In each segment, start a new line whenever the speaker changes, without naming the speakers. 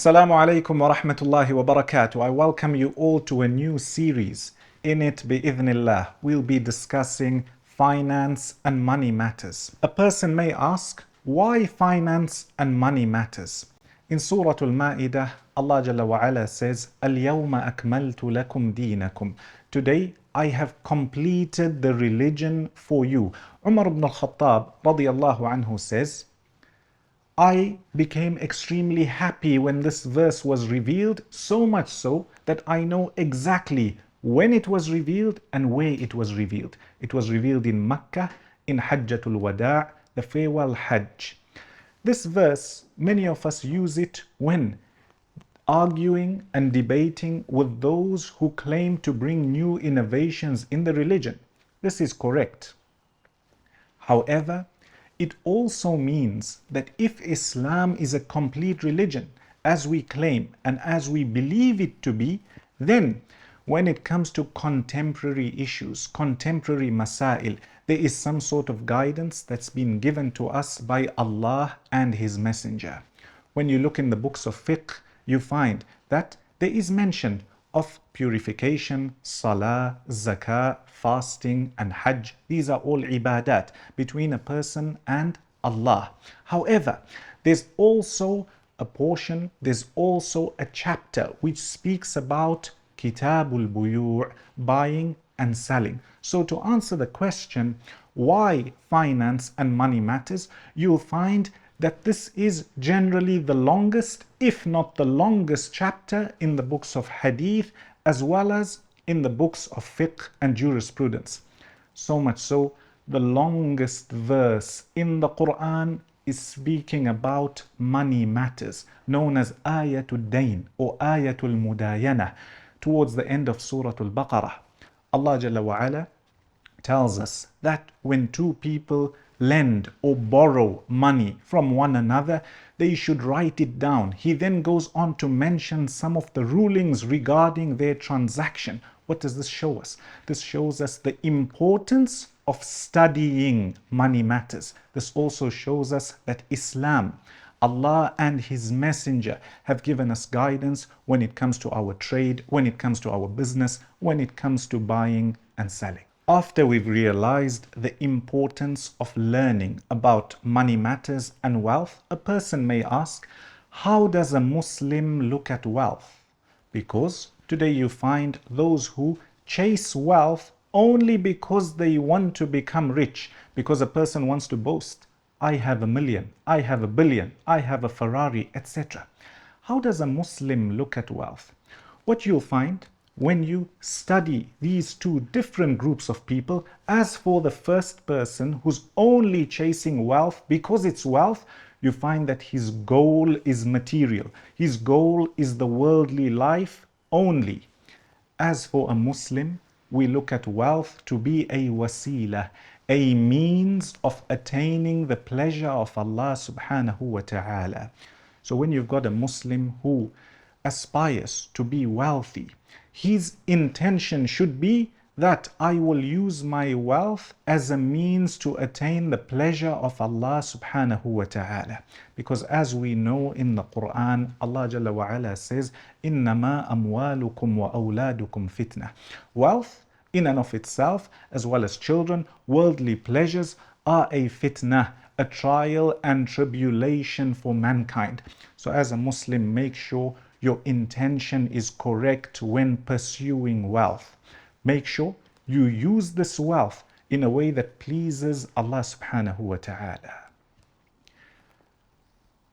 Assalamu alaikum wa rahmatullahi wa barakatuh. I welcome you all to a new series. In it, bi'idhnillah, we'll be discussing finance and money matters. A person may ask, why finance and money matters? In Surah Al-Ma'idah, Allah Jalla wa Ala says, Al-yawma akmaltu lakum deenakum. Today, I have completed the religion for you. Umar ibn al-Khattab radiyallahu anhu says, I became extremely happy when this verse was revealed, so much so that I know exactly when it was revealed and where it was revealed. It was revealed in Makkah, in Hajjatul Wada', the farewell Hajj. This verse, many of us use it when arguing and debating with those who claim to bring new innovations in the religion. This is correct. However, it also means that if Islam is a complete religion, as we claim and as we believe it to be, then when it comes to contemporary issues, contemporary masail, there is some sort of guidance that's been given to us by Allah and His Messenger. When you look in the books of fiqh, you find that there is mention of purification, salah, zakah, fasting and hajj. These are all ibadat between a person and Allah. However, there's also a portion, there's also a chapter which speaks about kitabul buyu', buying and selling. So to answer the question, why finance and money matters, you'll find that this is generally the longest, if not the longest chapter in the books of hadith, as well as in the books of fiqh and jurisprudence. So much so, the longest verse in the Quran is speaking about money matters, known as Ayatul Dain or Ayatul Mudayana, towards the end of Surah Al-Baqarah. Allah Jalla wa Ala tells us that when two people lend or borrow money from one another, they should write it down. He then goes on to mention some of the rulings regarding their transaction. What does this show us? This shows us the importance of studying money matters. This also shows us that Islam, Allah and His Messenger have given us guidance when it comes to our trade, when it comes to our business, when it comes to buying and selling. After we've realized the importance of learning about money matters and wealth, a person may ask, how does a Muslim look at wealth? Because today you find those who chase wealth only because they want to become rich, because a person wants to boast, I have 1,000,000, I have 1,000,000,000, I have a Ferrari, etc. How does a Muslim look at wealth? What you'll find when you study these two different groups of people, as for the first person who's only chasing wealth because it's wealth, you find that his goal is material. His goal is the worldly life only. As for a Muslim, we look at wealth to be a wasila, a means of attaining the pleasure of Allah subhanahu wa ta'ala. So when you've got a Muslim who aspires to be wealthy, his intention should be that I will use my wealth as a means to attain the pleasure of Allah subhanahu wa ta'ala. Because as we know in the Quran, Allah Jalla wa Ala says, إِنَّمَا أَمْوَالُكُمْ وَأَوْلَادُكُمْ fitna. Wealth in and of itself, as well as children, worldly pleasures, are a fitna, a trial and tribulation for mankind. So as a Muslim, make sure your intention is correct when pursuing wealth. Make sure you use this wealth in a way that pleases Allah subhanahu wa ta'ala.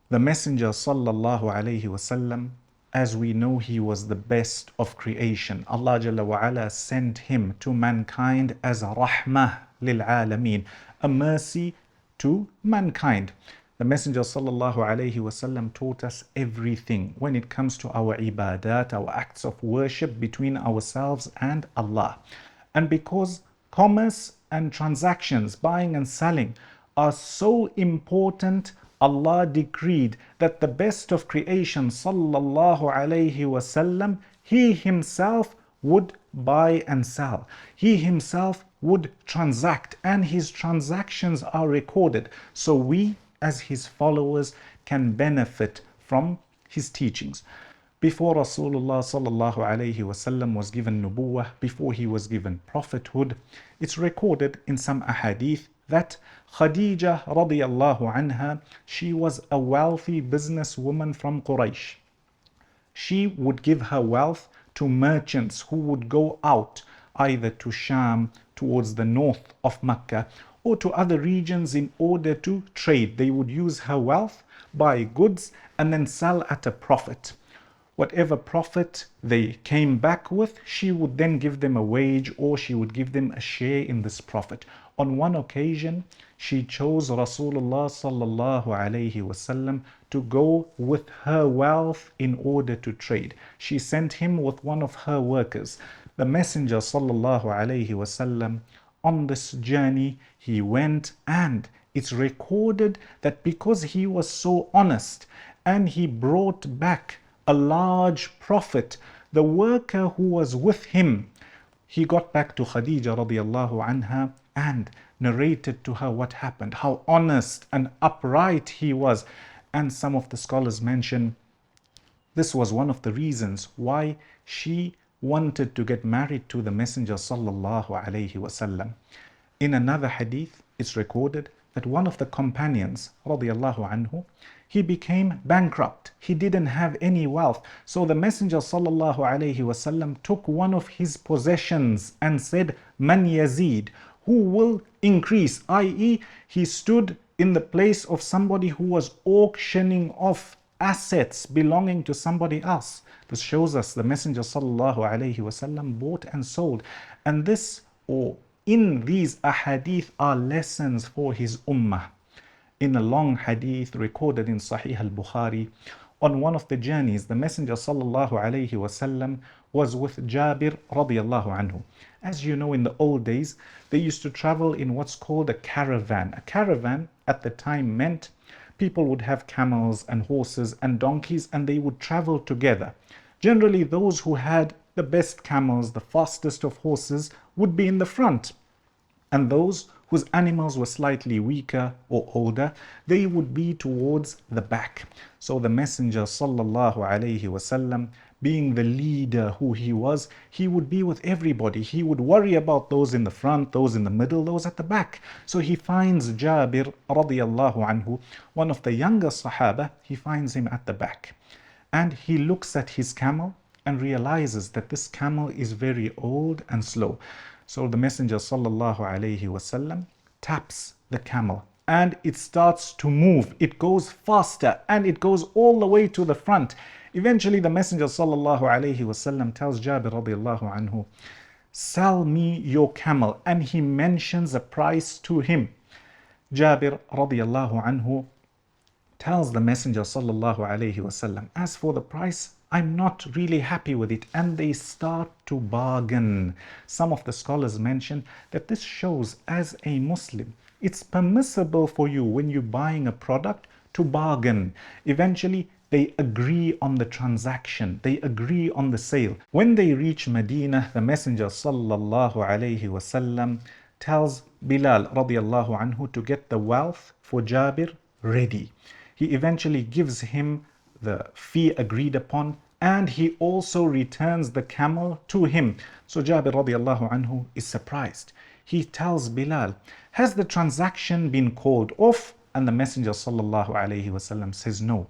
The Messenger sallallahu alayhi wasallam, as we know, he was the best of creation. Allah Jalla wa Ala sent him to mankind as a rahmah lil alameen, a mercy to mankind. The Messenger sallallahu alayhi wasallam taught us everything when it comes to our ibadat, our acts of worship between ourselves and Allah. And because commerce and transactions, buying and selling, are so important, Allah decreed that the best of creation sallallahu alayhi wasallam, He Himself would buy and sell. He Himself would transact, and His transactions are recorded. So we, as His followers, can benefit from his teachings. Before Rasulullah sallallahu alayhi wasallam was given nubuwah, before he was given prophethood, it's recorded in some ahadith that Khadija radiyallahu anha, she was a wealthy businesswoman from Quraysh. She would give her wealth to merchants who would go out either to Sham, towards the north of Mecca, or to other regions in order to trade. They would use her wealth, buy goods, and then sell at a profit. Whatever profit they came back with, she would then give them a wage, or she would give them a share in this profit. On one occasion, she chose Rasulullah sallallahu alayhi wasallam to go with her wealth in order to trade. She sent him with one of her workers. The Messenger sallallahu alayhi wasallam, on this journey, he went, and it's recorded that because he was so honest and he brought back a large profit, the worker who was with him, he got back to Khadija radiallahu anha and narrated to her what happened, how honest and upright he was. And some of the scholars mention this was one of the reasons why she wanted to get married to the Messenger sallallahu alaihi wasallam. In another hadith, it's recorded that one of the companions radiallahu anhu, he became bankrupt. He didn't have any wealth. So the Messenger sallallahu alaihi wasallam took one of his possessions and said, Man yazid, who will increase? I.e., he stood in the place of somebody who was auctioning off assets belonging to somebody else. This shows us the Messenger sallallahu alaihi wasallam bought and sold. And this, or in these ahadith, are lessons for his ummah. In a long hadith recorded in Sahih al-Bukhari, on one of the journeys, the Messenger sallallahu alaihi wasallam was with Jabir radiyallahu anhu. As you know, in the old days, they used to travel in what's called a caravan. A caravan at the time meant people would have camels and horses and donkeys, and they would travel together. Generally, those who had the best camels, the fastest of horses, would be in the front, and those whose animals were slightly weaker or older, they would be towards the back. So the Messenger sallallahu alaihi wasallam, being the leader who he was, he would be with everybody. He would worry about those in the front, those in the middle, those at the back. So he finds Jabir radiyallahu anhu, one of the younger Sahaba, he finds him at the back. And he looks at his camel and realizes that this camel is very old and slow. So the Messenger sallallahu alaihi wasallam taps the camel and it starts to move. It goes faster and it goes all the way to the front. Eventually the Messenger sallallahu alaihi wasallam tells Jabir radiallahu anhu, sell me your camel, and he mentions a price to him. Jabir radiallahu anhu tells the Messenger sallallahu alaihi wasallam, as for the price, I'm not really happy with it. And they start to bargain. Some of the scholars mention that this shows, as a Muslim, it's permissible for you when you're buying a product to bargain. Eventually they agree on the transaction, they agree on the sale. When they reach Medina, the Messenger sallallahu alaihi wasallam tells Bilal radiallahu anhu to get the wealth for Jabir ready. He eventually gives him the fee agreed upon, and he also returns the camel to him. So Jabir radiallahu anhu is surprised. He tells Bilal, has the transaction been called off? And the Messenger sallallahu alaihi wasallam says, no,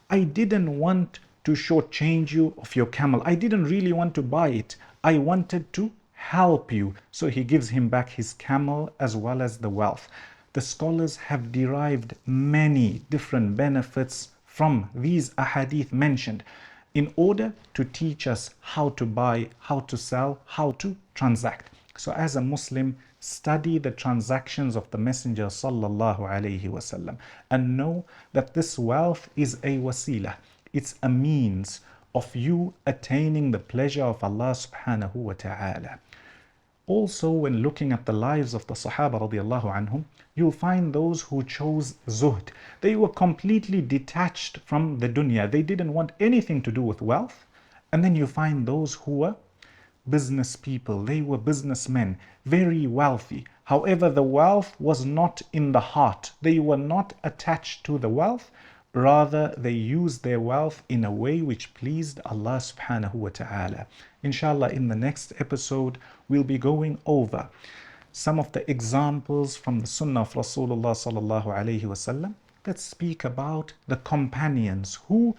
I didn't want to shortchange you of your camel. I didn't really want to buy it. I wanted to help you. So he gives him back his camel as well as the wealth. The scholars have derived many different benefits from these ahadith mentioned in order to teach us how to buy, how to sell, how to transact. So as a Muslim, study the transactions of the Messenger sallallahu alaihi wasallam and know that this wealth is a wasila. It's a means of you attaining the pleasure of Allah subhanahu wa ta'ala. Also, when looking at the lives of the Sahaba radiallahu anhum, you'll find those who chose zuhd. They were completely detached from the dunya. They didn't want anything to do with wealth. And then you find those who were business people. They were businessmen, very wealthy. However, the wealth was not in the heart. They were not attached to the wealth. Rather, they used their wealth in a way which pleased Allah subhanahu wa ta'ala. Inshallah, in the next episode, we'll be going over some of the examples from the Sunnah of Rasulullah sallallahu alayhi wasallam that speak about the companions who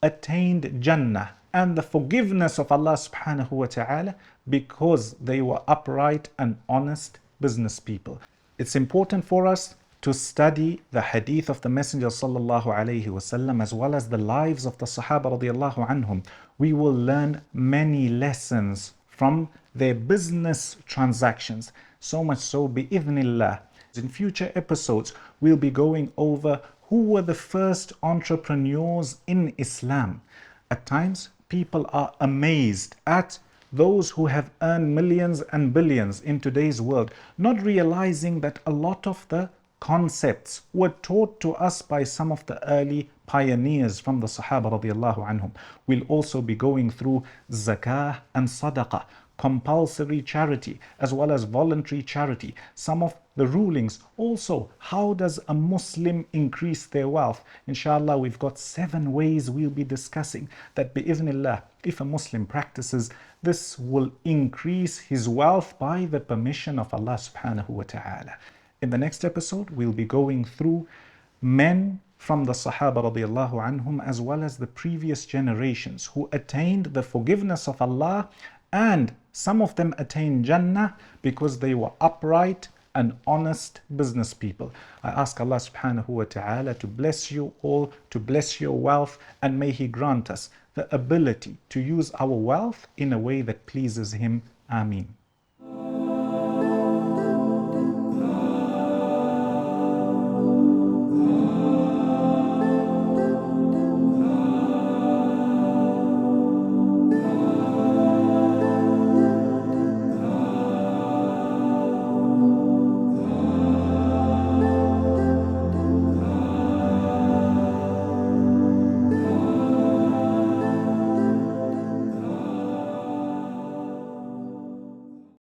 attained Jannah and the forgiveness of Allah subhanahu wa ta'ala because they were upright and honest business people. It's important for us to study the hadith of the Messenger sallallahu alayhi wasallam as well as the lives of the Sahaba radiallahu anhum. We will learn many lessons from their business transactions. So much so, bi'idhnillah, in future episodes, we'll be going over who were the first entrepreneurs in Islam. At times, people are amazed at those who have earned millions and billions in today's world, not realizing that a lot of the concepts were taught to us by some of the early pioneers from the Sahaba radiallahu anhum. We'll also be going through zakah and sadaqah, compulsory charity as well as voluntary charity, some of the rulings. Also, how does a Muslim increase their wealth? Inshallah, we've got 7 ways we'll be discussing that bi'idhnillah, if a Muslim practices, this will increase his wealth by the permission of Allah subhanahu wa ta'ala. In the next episode, we'll be going through men from the Sahaba radiallahu anhum as well as the previous generations who attained the forgiveness of Allah, and some of them attained Jannah because they were upright and honest business people. I ask Allah subhanahu wa ta'ala to bless you all, to bless your wealth, and may He grant us the ability to use our wealth in a way that pleases Him. Ameen.